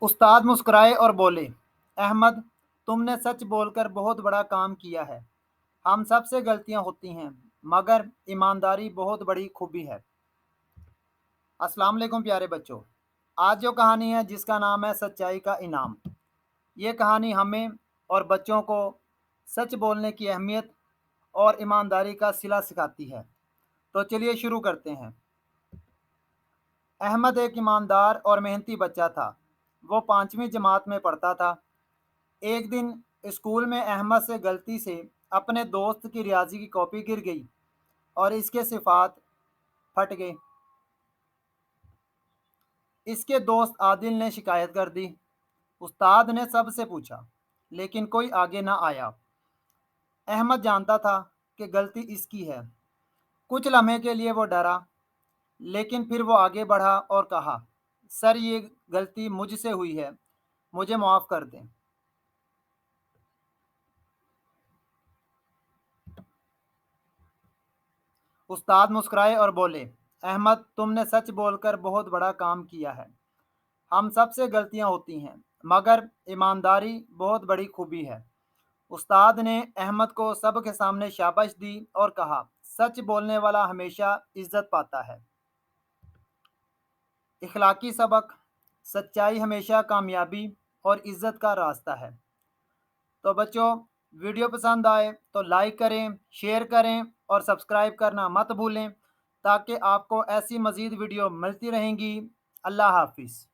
उस्ताद मुस्कुराए और बोले, अहमद, तुमने सच बोलकर बहुत बड़ा काम किया है। हम सब से गलतियां होती हैं, मगर ईमानदारी बहुत बड़ी खूबी है। अस्सलाम वालेकुम प्यारे बच्चों। आज जो कहानी है जिसका नाम है सच्चाई का इनाम। ये कहानी हमें और बच्चों को सच बोलने की अहमियत और ईमानदारी का सिला सिखाती है। तो चलिए शुरू करते हैं। अहमद एक ईमानदार और मेहनती बच्चा था। वो 5वीं जमात में पढ़ता था। एक दिन स्कूल में अहमद से गलती से अपने दोस्त की रियाजी की कॉपी गिर गई और इसके सिफात फट गए। इसके दोस्त आदिल ने शिकायत कर दी। उस्ताद ने सबसे पूछा, लेकिन कोई आगे ना आया। अहमद जानता था कि गलती इसकी है। कुछ लम्हे के लिए वो डरा, लेकिन फिर वो आगे बढ़ा और कहा, सर, ये गलती मुझसे हुई है, मुझे माफ़ कर दें। उस्ताद मुस्कुराए और बोले, अहमद, तुमने सच बोलकर बहुत बड़ा काम किया है। हम सब से गलतियां होती हैं, मगर ईमानदारी बहुत बड़ी खूबी है। उस्ताद ने अहमद को सबके सामने शाबाश दी और कहा, सच बोलने वाला हमेशा इज्जत पाता है। इखलाकी सबक: सच्चाई हमेशा कामयाबी और इज्जत का रास्ता है। तो बच्चों, वीडियो पसंद आए तो लाइक करें, शेयर करें और सब्सक्राइब करना मत भूलें, ताकि आपको ऐसी मज़ीद वीडियो मिलती रहेंगी। अल्लाह हाफिज़।